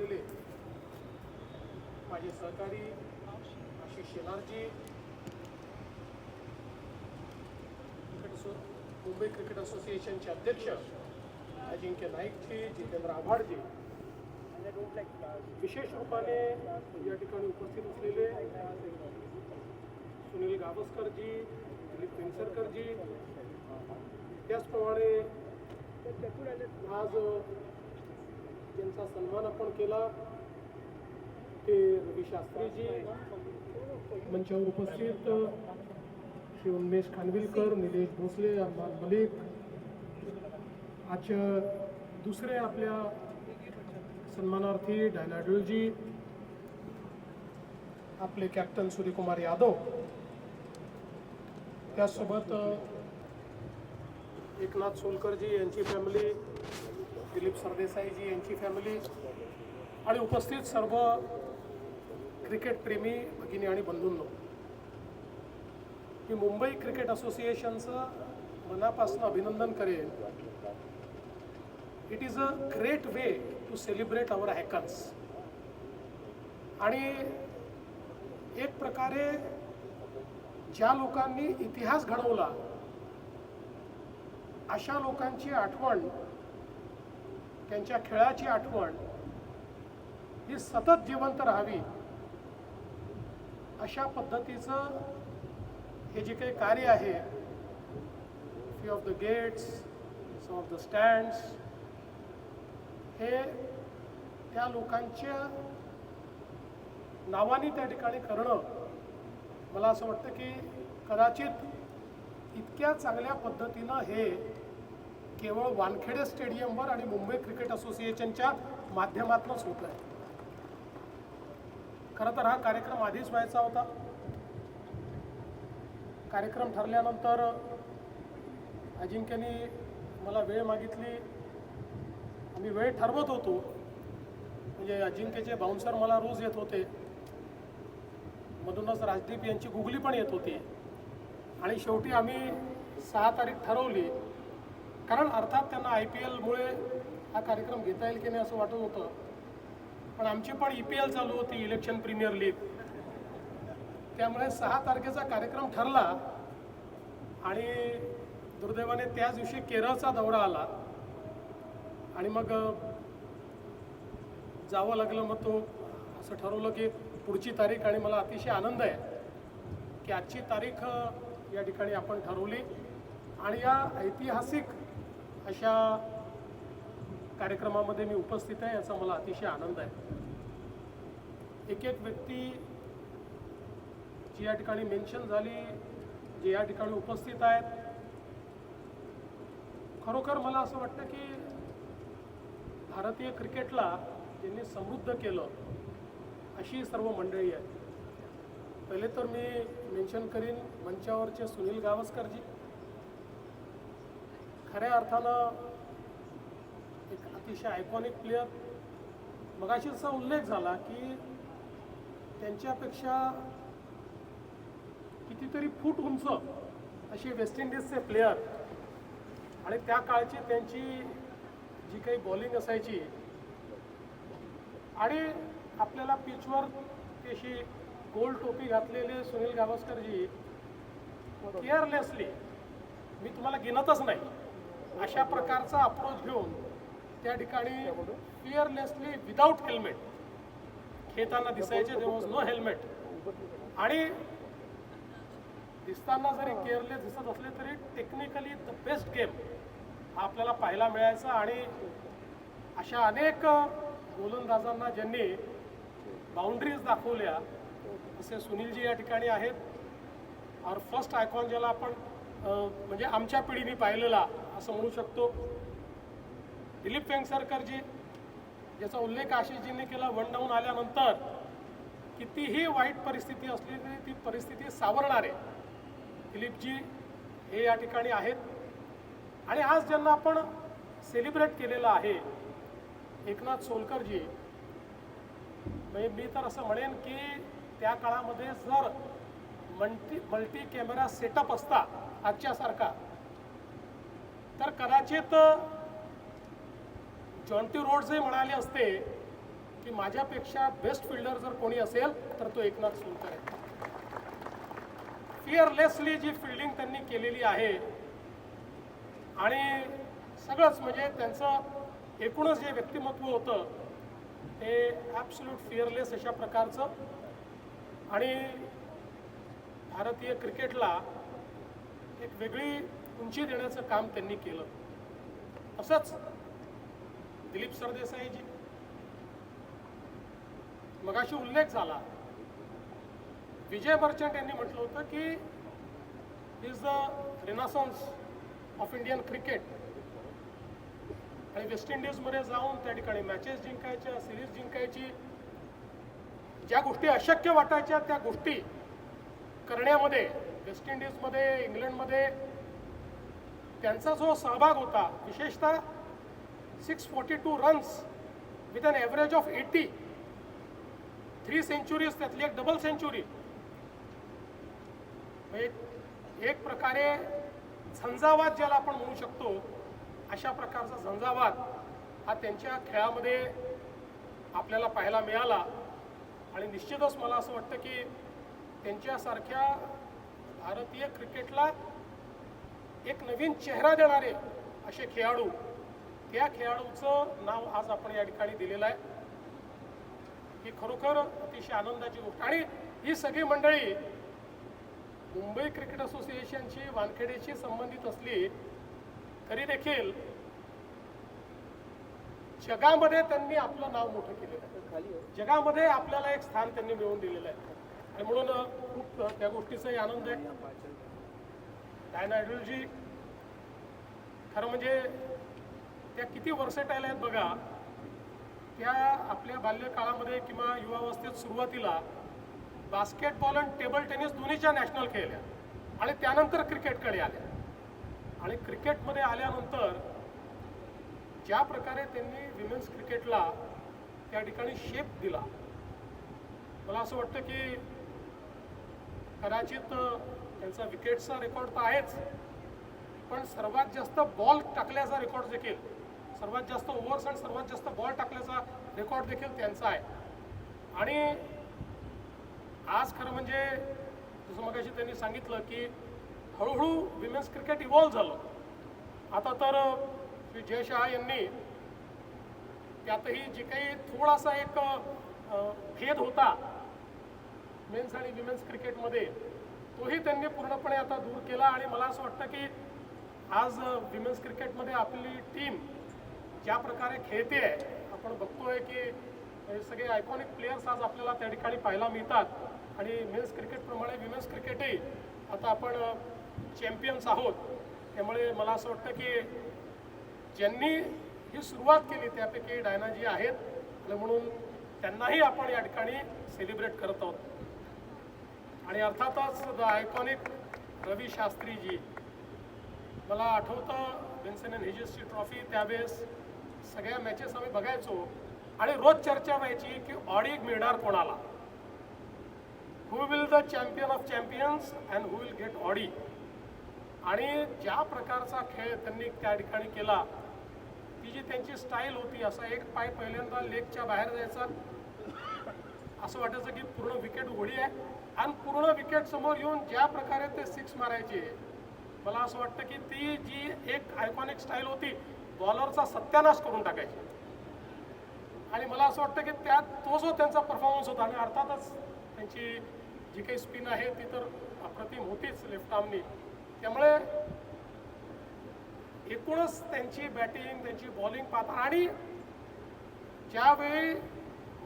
असलेले माझे सहकारी आशिष शेलारजी, मुंबई क्रिकेट असोसिएशनचे अध्यक्ष अजिंक्य नाईकजी, जितेंद्र आव्हाडजी, विशेष रूपाने या ठिकाणी उपस्थित असलेले सुनील गावस्करजी, दिलीप वेंगसरकरजी, त्याचप्रमाणे आज ज्यांचा सन्मान आपण केला ते रवी शास्त्रीजी, मंचावर उपस्थित श्री उन्मेष खानविलकर, निलेश भोसले, अरमान मलिक, आजच्या दुसरे आपल्या सन्मानार्थी डायना डोलजी, आपले कॅप्टन सूर्यकुमार यादव, त्यासोबत एकनाथ सोलकरजी यांची फॅमिली, दिलीप सरदेसाईजी यांची फॅमिली आणि उपस्थित सर्व क्रिकेट प्रेमी भगिनी आणि बंधूंनो, मी मुंबई क्रिकेट असोसिएशनचं मनापासून अभिनंदन करेन. It is a great way to celebrate our हॅकन्स. आणि एक प्रकारे ज्या लोकांनी इतिहास घडवला अशा लोकांची आठवण, त्यांच्या खेळाची आठवण ही सतत जिवंत राहावी अशा पद्धतीचं हे जे काही कार्य आहे, few of the gates, some of the stands, हे त्या लोकांच्या नावाने त्या ठिकाणी करणं, मला असं वाटतं की कदाचित इतक्या चांगल्या पद्धतीनं हे केवळ वानखेडे स्टेडियमवर आणि मुंबई क्रिकेट असोसिएशनच्या माध्यमातूनच होत आहे. खरं तर हा कार्यक्रम आधीच व्हायचा होता. कार्यक्रम ठरल्यानंतर अजिंक्यनी मला वेळ मागितली. आम्ही वेळ ठरवत होतो, म्हणजे अजिंक्यचे बाउन्सर मला रोज येत होते, मधूनच राजदीप यांची गुगली पण येत होती आणि शेवटी आम्ही 6 तारीख ठरवली. कारण अर्थात त्यांना IPLमुळे हा कार्यक्रम घेता येईल की नाही असं वाटत होतं, पण आमची पण EPL चालू होती, इलेक्शन प्रीमियर लीग, त्यामुळे 6 तारखेचा कार्यक्रम ठरला आणि दुर्दैवाने त्याच दिवशी केरळचा दौरा आला आणि मग जावं लागलं. मग तो असं ठरवलं की पुढची तारीख, आणि मला अतिशय आनंद आहे की आजची तारीख या ठिकाणी आपण ठरवली आणि या ऐतिहासिक अशा कार्यक्रमामध्ये मी उपस्थित आहे, याचा मला अतिशय आनंद आहे. एक एक व्यक्ती जी या ठिकाणी मेन्शन झाली, जे या ठिकाणी उपस्थित आहेत, खरोखर मला असं वाटतं की भारतीय क्रिकेटला ज्यांनी समृद्ध केलं अशी सर्व मंडळी आहेत. पहिले तर मी मेन्शन करीन मंचावरचे सुनील गावस्करजी. खऱ्या अर्थानं एक अतिशय आयकॉनिक प्लेयर. मगाशी असा उल्लेख झाला की त्यांच्यापेक्षा कितीतरी फूट उंच असे वेस्ट इंडिजचे प्लेयर, आणि त्या काळची त्यांची जी काही बॉलिंग असायची, आणि आपल्याला पिचवर तशी गोल टोपी घातलेले सुनील गावस्करजी केअरलेसली, मी तुम्हाला गिनतच नाही, अशा प्रकारचा अप्रोच घेऊन त्या ठिकाणी फिअरलेसली विदाऊट हेल्मेट खेळताना दिसायचे. देयर वॉज नो हेल्मेट, आणि दिसताना जरी केअरलेस दिसत असले तरी टेक्निकली द बेस्ट गेम आपल्याला पाहायला मिळायचा. आणि अशा अनेक गोलंदाजांना ज्यांनी बाउंड्रीज दाखवल्या असे सुनीलजी या ठिकाणी आहेत. और फर्स्ट आयकॉन ज्याला आपण म्हणजे आमच्या पिढीने पाहिलेला असं म्हणू शकतो, दिलीप वेंगसरकरजी, ज्याचा उल्लेख आशिषजींनी केला. 1 डाऊन आल्यानंतर कितीही वाईट परिस्थिती असली तरी ती परिस्थिती सावरणारे दिलीपजी हे या ठिकाणी आहेत. आणि आज ज्यांना आपण सेलिब्रेट केलेलं आहे, एकनाथ सोलकरजी, म्हणजे मी तर असं म्हणेन की त्या काळामध्ये जर मल्टी कॅमेरा सेटअप असता आजच्यासारखा, तर कदाचित जॉन्टी रोड्सही म्हणाले असते की माझ्यापेक्षा बेस्ट फिल्डर जर कोणी असेल तर तो एकनाथ सोलकर आहे. फिअरलेसली जी फिल्डिंग त्यांनी केलेली आहे आणि सगळंच म्हणजे त्यांचं एकूणच जे व्यक्तिमत्व होतं ते ॲब्सोल्यूट फिअरलेस अशा प्रकारचं आणि भारतीय क्रिकेटला एक वेगळी उंची देण्याचं काम त्यांनी केलं. तसंच दिलीप सरदेसाईजी, मगाशी उल्लेख झाला, विजय मर्चंट यांनी म्हटलं होतं की is the renaissance of Indian cricket. आणि वेस्ट इंडिजमध्ये जाऊन त्या ठिकाणी मॅचेस जिंकायच्या, सिरीज जिंकायची, ज्या गोष्टी अशक्य वाटायच्या त्या गोष्टी करण्यामध्ये वेस्ट इंडिजमध्ये, इंग्लंडमध्ये त्यांचा जो सहभाग होता, विशेषतः 642 runs with an average of 80, 3 centuries, त्यातली एक डबल सेंचुरी. एक प्रकारे झंझावात ज्याला आपण म्हणू शकतो अशा प्रकारचा झंझावात हा त्यांच्या खेळामध्ये आपल्याला पाहायला मिळाला. आणि निश्चितच मला असं वाटतं की त्यांच्यासारख्या भारतीय क्रिकेटला एक नवीन चेहरा देणारे असे खेळाडू, त्या खेळाडूचं नाव आज आपण या ठिकाणी दिलेलं आहे. ही खरोखर अतिशय आनंदाची गोष्ट. आणि ही सगळी मंडळी मुंबई क्रिकेट असोसिएशनची, वानखेडेशी संबंधित असली तरी देखील जगामध्ये त्यांनी आपलं नाव मोठं केलेलं आहे. जगामध्ये आपल्याला एक स्थान त्यांनी मिळवून दिलेलं आहे आणि म्हणून खूप त्या गोष्टीचाही आनंद आहे. डायना ॲडल्जी खरं म्हणजे त्या किती वर्सेटाईल आहेत बघा. त्या आपल्या बाल्यकाळामध्ये किंवा युवावस्थेत सुरुवातीला बास्केटबॉल आणि टेबल टेनिस दोन्हीच्या नॅशनल खेळल्या आणि त्यानंतर क्रिकेटकडे आल्या. आणि क्रिकेटमध्ये आल्यानंतर ज्या प्रकारे त्यांनी विमेन्स क्रिकेटला त्या ठिकाणी शेप दिला, मला असं वाटतं की कदाचित त्यांचा विकेटचा रेकॉर्ड तर आहेच, पण सर्वात जास्त बॉल टाकल्याचा रेकॉर्ड देखील, सर्वात जास्त ओव्हर्स आणि सर्वात जास्त बॉल टाकल्याचा रेकॉर्ड देखील त्यांचा आहे. आणि आज खरं म्हणजे जसं मगाशी त्यांनी सांगितलं की हळूहळू विमेन्स क्रिकेट इव्हॉल्व्ह झालं. आता तर श्री जय शहा यांनी त्यातही जे काही थोडासा एक भेद होता मेन्स आणि विमेन्स क्रिकेटमध्ये, तोही त्यांनी पूर्णपणे आता दूर केला. आणि मला असं वाटतं की आज विमेन्स क्रिकेटमध्ये आपली टीम ज्या प्रकारे खेळते आहे, आपण बघतोय की सगळे आयकॉनिक प्लेयर्स आज आपल्याला त्या ठिकाणी पाहायला मिळतात. आणि मेन्स क्रिकेटप्रमाणे विमेन्स क्रिकेटही आता आपण चॅम्पियन्स आहोत. त्यामुळे मला असं वाटतं की ज्यांनी ही सुरुवात केली त्यापैकी डायनाजी आहेत आणि म्हणून त्यांनाही आपण या ठिकाणी सेलिब्रेट करत आहोत. आणि अर्थातच द आयकॉनिक रवी शास्त्रीजी, मला आठवतं बेन्सन अँड हेजेसची ट्रॉफी त्यावेळेस सगळ्या मॅचेस आम्ही बघायचो आणि रोज चर्चा व्हायची की ऑडी मिळणार कोणाला, who will the champion of champions and who will get Audi. आणि ज्या प्रकारचा खेळ त्यांनी त्या ठिकाणी केला, ती जी त्यांची स्टाईल होती, असा एक पाय पहिल्यांदा लेगच्या बाहेर जायचा, असं वाटायचं की पूर्ण विकेट उघडी आहे आणि पूर्ण विकेट समोर येऊन ज्या प्रकारे ते 6 मारायचे, मला असं वाटतं की ती जी एक आयकॉनिक स्टाईल होती, बॉलरचा सत्यानाश करून टाकायची. आणि मला असं वाटतं की त्यात तो जो त्यांचा परफॉर्मन्स होता, आणि अर्थातच त्यांची जी काही स्पिन आहे ती तर अप्रतिम होतीच लेफ्ट आर्मनी. त्यामुळे एकूणच त्यांची बॅटिंग, त्यांची बॉलिंग पाहता आणि ज्यावेळी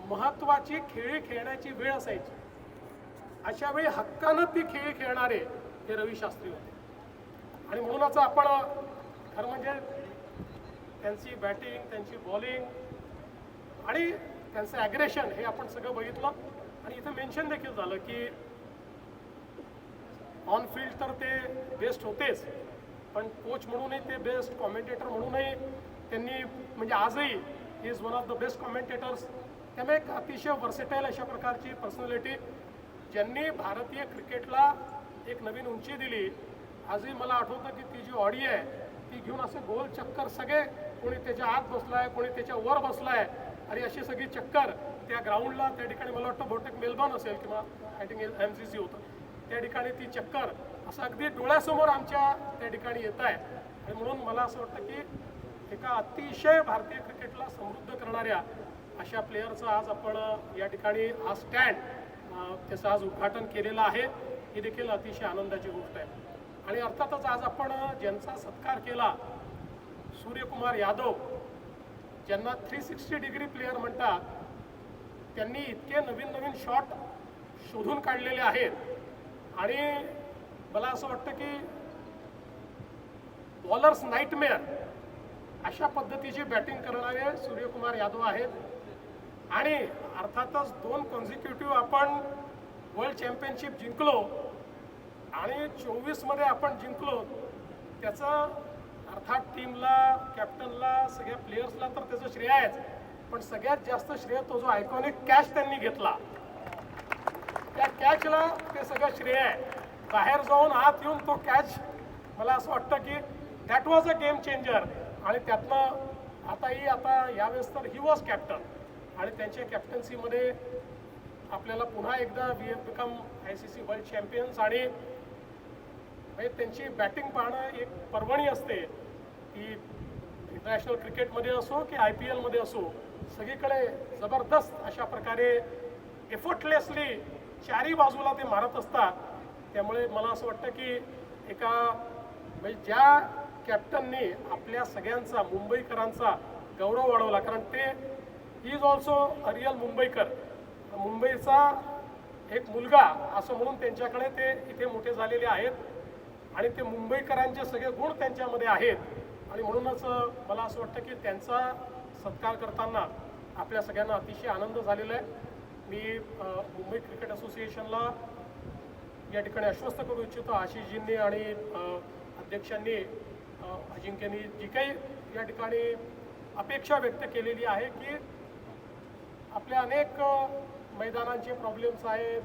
महत्त्वाची खेळी खेळण्याची वेळ असायची अशा वेळी हक्कानं ती खेळी खेळणारे हे रवी शास्त्री होते. आणि म्हणूनच आपण खरं म्हणजे त्यांची बॅटिंग, त्यांची बॉलिंग आणि त्यांचं ॲग्रेशन हे आपण सगळं बघितलं. आणि इथं मेन्शन देखील झालं की ऑन फील्ड तर ते बेस्ट होतेच, पण कोच म्हणूनही ते बेस्ट, कॉमेंटेटर म्हणूनही त्यांनी म्हणजे आजही he is one of the best commentators. त्यामुळे एक अतिशय वर्सेटाईल अशा प्रकारची पर्सनॅलिटी ज्यांनी भारतीय क्रिकेटला एक नवीन उंची दिली. आजही मला आठवतं की ती जी ऑडी आहे ती घेऊन असे गोल चक्कर, सगळे कोणी त्याच्या आत बसलाय, कोणी त्याच्या वर बसलाय, आणि अशी सगळी चक्कर त्या ग्राउंडला त्या ठिकाणी मला वाटतं बहुतेक मेलबर्न असेल किंवा आय थिंक MCC होतं त्या ठिकाणी ती चक्कर असं अगदी डोळ्यासमोर आमच्या त्या ठिकाणी येत आहे. आणि म्हणून मला असं वाटतं की एका अतिशय भारतीय क्रिकेटला समृद्ध करणाऱ्या अशा प्लेयरचं आज आपण या ठिकाणी हा स्टँड त्याचं आज उद्घाटन केलेलं आहे. ही देखील अतिशय आनंदाची गोष्ट आहे. आणि अर्थातच आज आपण ज्यांचा सत्कार केला सूर्यकुमार यादव ज्यांना 360 डिग्री प्लेयर म्हणतात, त्यांनी इतके नवीन नवीन शॉट शोधून काढलेले आहेत. आणि मला असं वाटतं की बॉलर्स नाईटमेअर अशा पद्धतीची बॅटिंग करणारे सूर्यकुमार यादव आहेत. आणि अर्थातच 2 कॉन्झिक्युटिव्ह आपण वर्ल्ड चॅम्पियनशिप जिंकलो आणि 24मध्ये आपण जिंकलो. त्याचं अर्थात टीमला, कॅप्टनला, सगळ्या प्लेयर्सला तर त्याचं श्रेय आहेच, पण सगळ्यात जास्त श्रेय तो जो आयकॉनिक कॅच त्यांनी घेतला त्या कॅचला ते सगळं श्रेय आहे. बाहेर जाऊन आत येऊन तो कॅच, मला असं वाटतं की that was a game changer. आणि त्यातनं आता यावेळेस तर ही वॉज कॅप्टन आणि त्यांच्या कॅप्टन्सीमध्ये आपल्याला पुन्हा एकदा we have become ICC world champions. आणि म्हणजे त्यांची बॅटिंग पाहणं एक पर्वणी असते की इंटरनॅशनल क्रिकेटमध्ये असो की IPL मध्ये असो, सगळीकडे जबरदस्त अशा प्रकारे एफर्टलेसली चारी बाजूला ते मारत असतात. त्यामुळे मला असं वाटतं की एका म्हणजे ज्या कॅप्टननी आपल्या सगळ्यांचा, मुंबईकरांचा गौरव वाढवला, कारण ते इज ऑल्सो अ रिअल मुंबईकर, मुंबईचा एक मुलगा असं म्हणून त्यांच्याकडे ते इथे मोठे झालेले आहेत. आणि ते मुंबईकरांचे सगळे गुण त्यांच्यामध्ये आहेत. आणि म्हणूनच मला असं वाटतं की त्यांचा सत्कार करताना आपल्या सगळ्यांना अतिशय आनंद झालेला आहे. मी मुंबई क्रिकेट असोसिएशनला या ठिकाणी आश्वस्त करू इच्छितो, आशिषजींनी आणि अध्यक्षांनी, अजिंक्यनी जी काही या ठिकाणी अपेक्षा व्यक्त केलेली आहे की आपल्या अनेक मैदानांचे प्रॉब्लेम्स आहेत,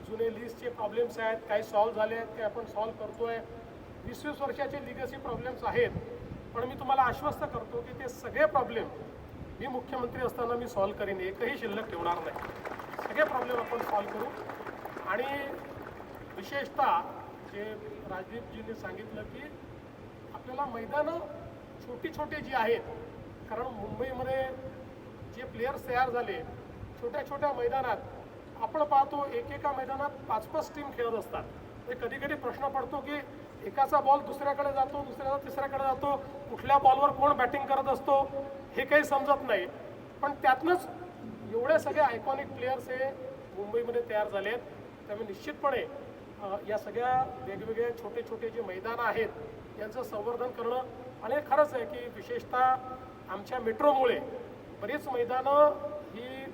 जुने लिस्टचे प्रॉब्लेम्स आहेत, काही सॉल्व्ह झाले आहेत, ते आपण सॉल्व्ह करतो आहे. 20-20 वर्षाचे लिगसी प्रॉब्लेम्स आहेत. पण मी तुम्हाला आश्वस्त करतो की ते सगळे प्रॉब्लेम मी मुख्यमंत्री असताना मी सॉल्व्ह करीन, एकही शिल्लक ठेवणार नाही. सगळे प्रॉब्लेम आपण सॉल्व्ह करू. आणि विशेषतः जे राजदीपजींनी सांगितलं की आपल्याला मैदानं छोटी छोटी जी आहेत, कारण मुंबईमध्ये जे प्लेयर्स तयार झाले छोट्या छोट्या मैदानात आपण पाहतो, एकेका मैदानात 5-5 टीम खेळत असतात. ते कधी कधी प्रश्न पडतो की एकाचा बॉल दुसऱ्याकडे जातो, दुसऱ्याचा तिसऱ्याकडे जातो, कुठल्या बॉलवर कोण बॅटिंग करत असतो हे काही समजत नाही. पण त्यातनंच एवढे सगळे आयकॉनिक प्लेयर्स हे मुंबईमध्ये तयार झाले आहेत. त्यामुळे निश्चितपणे या सगळ्या वेगवेगळ्या छोटे छोटे जे मैदानं आहेत यांचं संवर्धन करणं. आणि खरंच आहे की विशेषतः आमच्या मेट्रोमुळे बरीच मैदानं ही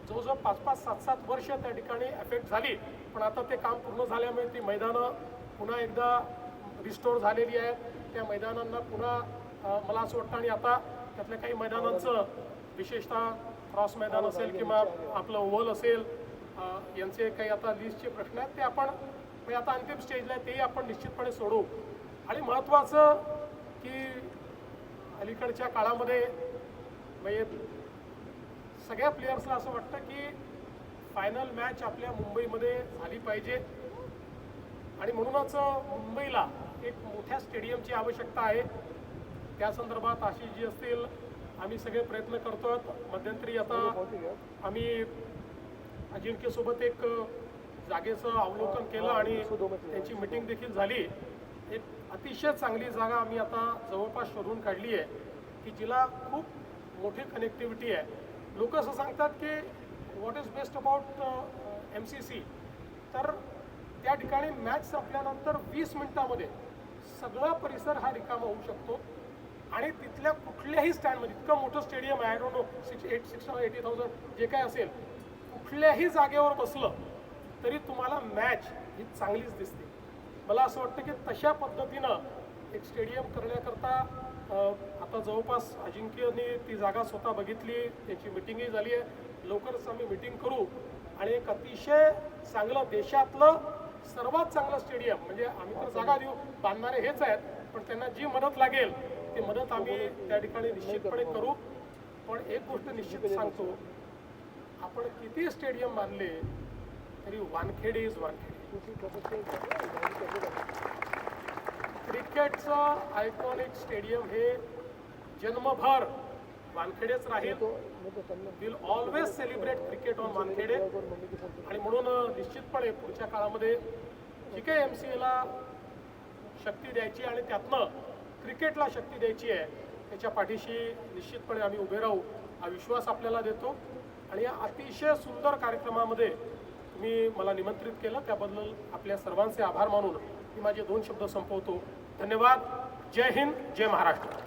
जवळजवळ 5-5, 7-7 वर्ष त्या ठिकाणी अफेक्ट झाली. पण आता ते काम पूर्ण झाल्यामुळे ती मैदानं पुन्हा एकदा रिस्टोर झालेली आहेत. त्या मैदानांना पुन्हा मला असं वाटतं, आणि आता त्यातल्या काही मैदानांचं विशेषतः क्रॉस मैदान असेल किंवा आपलं ओव्हल असेल, यांचे काही आता लिस्टचे प्रश्न आहेत ते आपण म्हणजे आता अंतिम स्टेजला आहे, तेही आपण निश्चितपणे सोडवू. आणि महत्त्वाचं की अलीकडच्या काळामध्ये म्हणजे सगळ्या प्लेयर्सला असं वाटतं की फायनल मॅच आपल्या मुंबईमध्ये झाली पाहिजे. आणि म्हणूनच मुंबईला एक मोठ्या स्टेडियमची आवश्यकता आहे. त्या संदर्भात आशिषजी असतील, आम्ही सगळे प्रयत्न करतो. मध्यंतरी आता आम्ही अजिंक्यसोबत एक जागेचं अवलोकन केलं आणि त्यांची मिटिंग देखील झाली. एक अतिशय चांगली जागा आम्ही आता जवळपास शोधून काढली आहे की जिला खूप मोठी कनेक्टिव्हिटी आहे. लोक असं सांगतात की what is best about MCC, तर त्या ठिकाणी मॅच संपल्यानंतर 20 मिनिटामध्ये सगळा परिसर हा रिकामा होऊ शकतो. आणि तिथल्या कुठल्याही स्टँडमध्ये, इतकं मोठं स्टेडियम आहे, आय डोंट नो 680,000 जे काय असेल, कुठल्याही जागेवर बसलं तरी तुम्हाला मॅच ही चांगलीच दिसते. मला असं वाटतं की तशा पद्धतीनं एक स्टेडियम करण्याकरता आता जवळपास अजिंक्यने ती जागा स्वतः बघितली, त्याची मिटिंगही झाली आहे. लवकरच आम्ही मिटिंग करू आणि एक अतिशय चांगलं, देशातलं सर्वात चांगलं स्टेडियम, म्हणजे आम्ही तर जागा देऊ, बांधणारे हेच आहेत, पण त्यांना जी मदत लागेल ती मदत आम्ही त्या ठिकाणी निश्चितपणे करू. पण एक गोष्ट निश्चित सांगतो, आपण किती स्टेडियम बांधले तरी वानखेडे इज वानखेडे. क्रिकेटचं आयकॉनिक स्टेडियम हे जन्मभर वानखेडेच राहील. Will always celebrate cricket on Wankhede. आणि म्हणून निश्चितपणे पुढच्या काळामध्ये जी काही MCAला शक्ती द्यायची आणि त्यातनं क्रिकेटला शक्ती द्यायची आहे त्याच्या पाठीशी निश्चितपणे आम्ही उभे राहू हा विश्वास आपल्याला देतो. आणि या अतिशय सुंदर कार्यक्रमामध्ये तुम्ही मला निमंत्रित केलं त्याबद्दल आपल्या सर्वांचे आभार मानून मी माझे 2 शब्द संपवतो. धन्यवाद. जय हिंद, जय महाराष्ट्र.